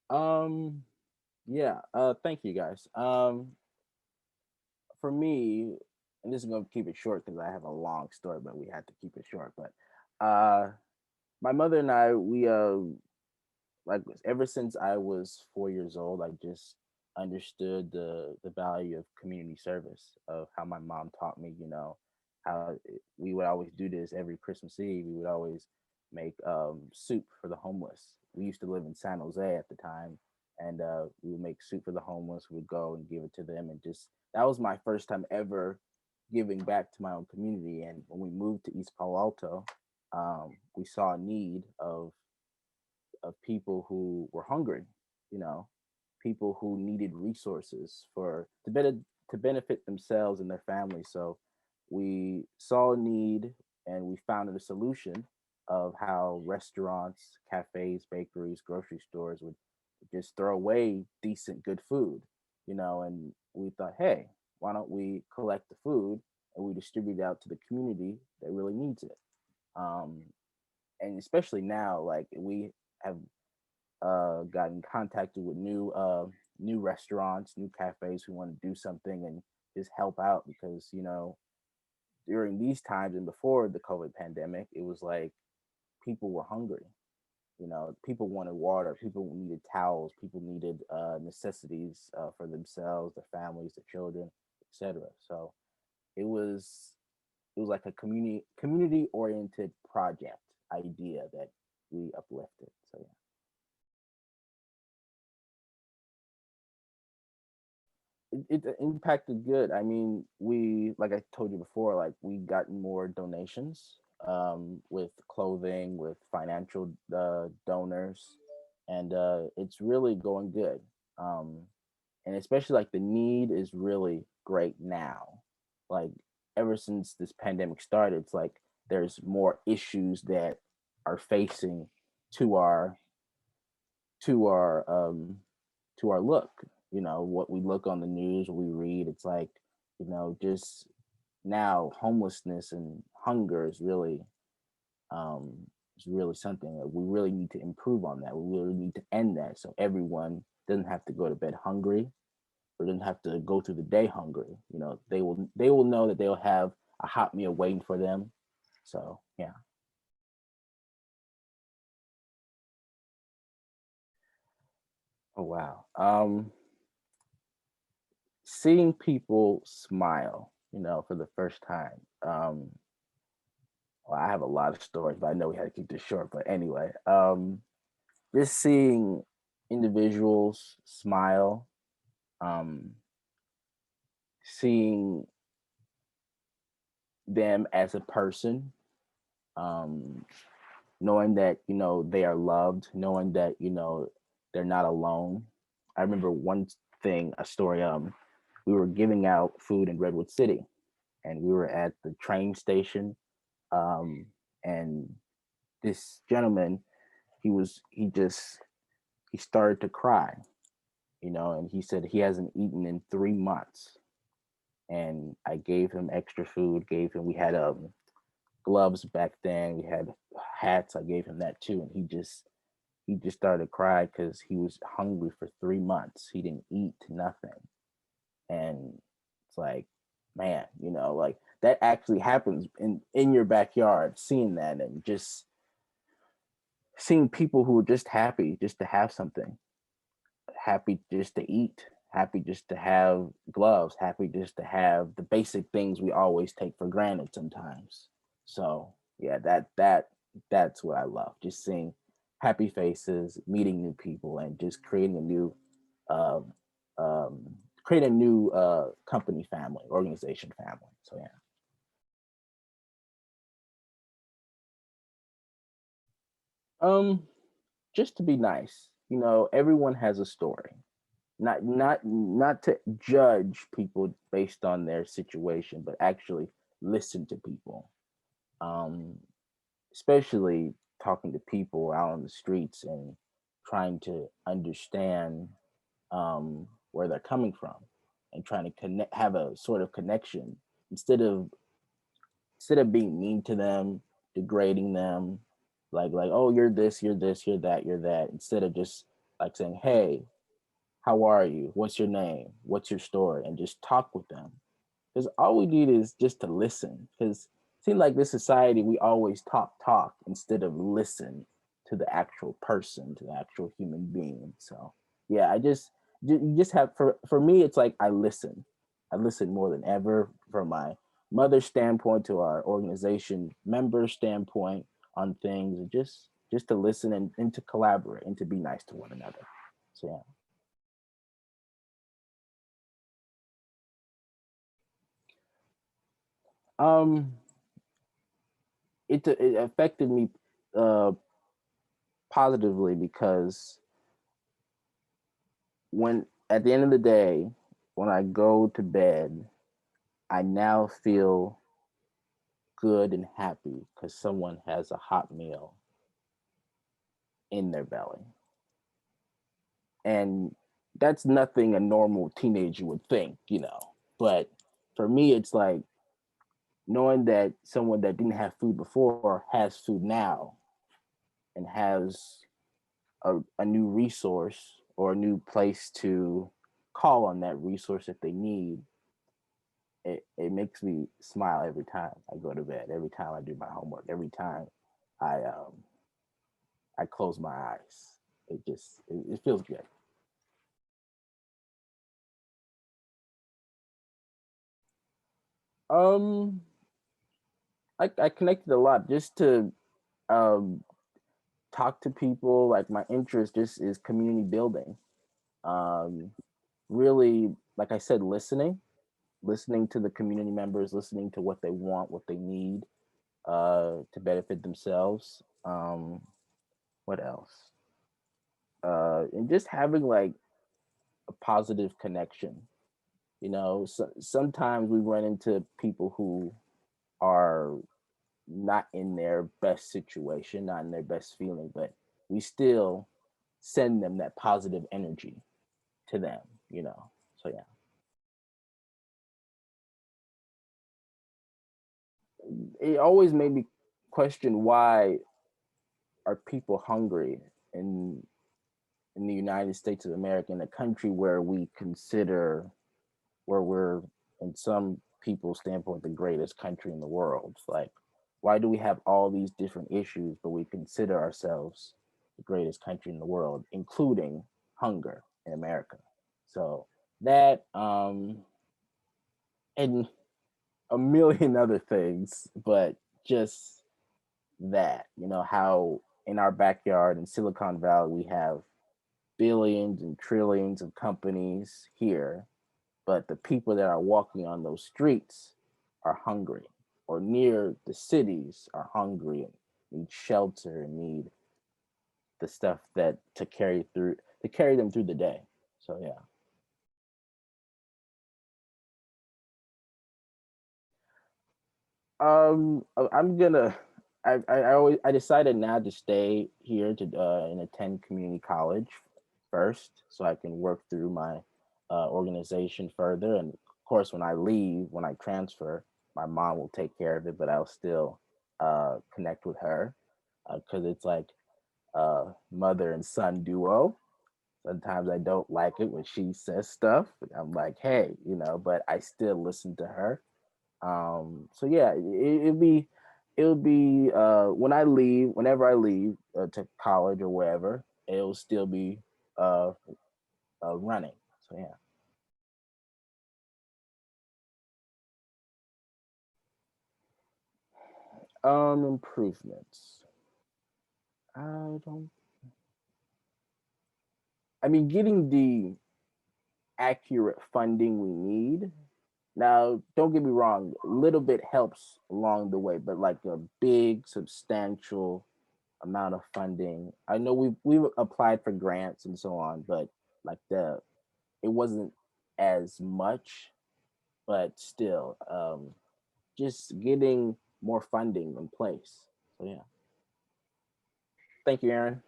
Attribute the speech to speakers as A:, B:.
A: Um, yeah. Thank you guys. For me, and this is gonna keep it short because I have a long story, but we had to keep it short. But uh, my mother and I, we like ever since I was 4 years old, I just understood the value of community service, of how my mom taught me, how we would always do this every Christmas Eve. We would always make soup for the homeless. We used to live in San Jose at the time, and we would make soup for the homeless. We would go and give it to them, and just that was my first time ever giving back to my own community. And when we moved to East Palo Alto, we saw a need of people who were hungry, you know, people who needed resources to benefit themselves and their families. So we saw a need and we found a solution of how restaurants, cafes, bakeries, grocery stores would just throw away decent, good food, and we thought, hey, why don't we collect the food and we distribute it out to the community that really needs it? Um, and especially now, like we have gotten contacted with new restaurants, new cafes who want to do something and just help out because during these times and before the COVID pandemic, it was like people were hungry. People wanted water, people needed towels, people needed necessities for themselves, their families, their children, etc. So it was it was like a community oriented project idea that we uplifted. So yeah. It impacted good. I mean, we like I told you before, like we got more donations with clothing, with financial donors, and it's really going good. Um, and especially like the need is really great now. Like ever since this pandemic started, it's like there's more issues that are facing to our to our um to our look. What we look on the news, what we read, it's like, just now homelessness and hunger um is really something that we really need to improve on. That we really need to end that, so everyone doesn't have to go to bed hungry or doesn't have to go through the day hungry. They will know that they'll have a hot meal waiting for them. So yeah. Oh wow. Seeing people smile, for the first time. Well, I have a lot of stories, but I know we had to keep this short. But anyway, just seeing individuals smile, um, seeing them as a person, um, knowing that they are loved, knowing that they're not alone. I remember one thing, a story. We were giving out food in Redwood City, and we were at the train station, um, and this gentleman, he started to cry, and he said he hasn't eaten in 3 months. And I gave him extra food, we had gloves back then, we had hats, I gave him that too. And he just started to cry because he was hungry for 3 months. He didn't eat nothing. And it's like, man, like that actually happens in your backyard, seeing that and just seeing people who are just happy just to have something, happy just to eat, happy just to have gloves, happy just to have the basic things we always take for granted sometimes. So yeah, that's what I love. Just seeing happy faces, meeting new people, and just um, um, create a new company family, organization family. So yeah. Um, just to be nice. Everyone has a story. Not to judge people based on their situation, but actually listen to people. Um, especially talking to people out on the streets and trying to understand where they're coming from and trying to have a sort of connection instead of being mean to them, degrading them, like oh, you're this, you're this, you're that, you're that, instead of just like saying, "Hey, how are you? What's your name? What's your story?" And just talk with them. Because all we need is just to listen. Because it seems like this society, we always talk instead of listen to the actual person, to the actual human being. So yeah, you just have for me, it's like I listen. I listen more than ever from my mother's standpoint to our organization member standpoint on things, and just to listen and to collaborate and to be nice to one another. So yeah. Um, it affected me uh positively because when at the end of the day, when I go to bed, I now feel good and happy because someone has a hot meal in their belly. And that's nothing a normal teenager would think, you know. But for me, it's like knowing that someone that didn't have food before has food now and has a new resource or a new place to call on that resource if they need, it makes me smile every time I go to bed, every time I do my homework, every time I I close my eyes. It feels good. Um, I connected a lot just to um talk to people. Like my interest just is community building. Um, really, like I said, listening to the community members, listening to what they want, what they need to benefit themselves. What else? And just having like a positive connection. You know, sometimes we run into people who are not in their best situation, not in their best feeling, but we still send them that positive energy to them, you know. So yeah. It always made me question why are people hungry in in the United States of America, in a country where we consider where we're in some people's standpoint the greatest country in the world. It's like, why do we have all these different issues, but we consider ourselves the greatest country in the world, including hunger in America? So that and a million other things, but just that, you know, how in our backyard in Silicon Valley we have billions and trillions of companies here, but the people that are walking on those streets are hungry, or near the cities are hungry and need shelter and need the stuff that to carry them through the day. So yeah. I'm gonna. I decided now to stay here to and attend community college first, so I can work through my organization further. And of course, when I leave, when I transfer, my mom will take care of it, but I'll still connect with her because it's like mother and son duo. Sometimes I don't like it when she says stuff. I'm like, hey, you know, but I still listen to her. So yeah, it'll be when I leave, whenever I leave to college or wherever, it'll still be uh, running. So yeah. Improvements. I don't. I mean, getting the accurate funding we need. Now, don't get me wrong, a little bit helps along the way, but like a big, substantial amount of funding. I know we've applied for grants and so on, but like the it wasn't as much, but still, just getting more funding in place. So yeah, thank you, Aaron.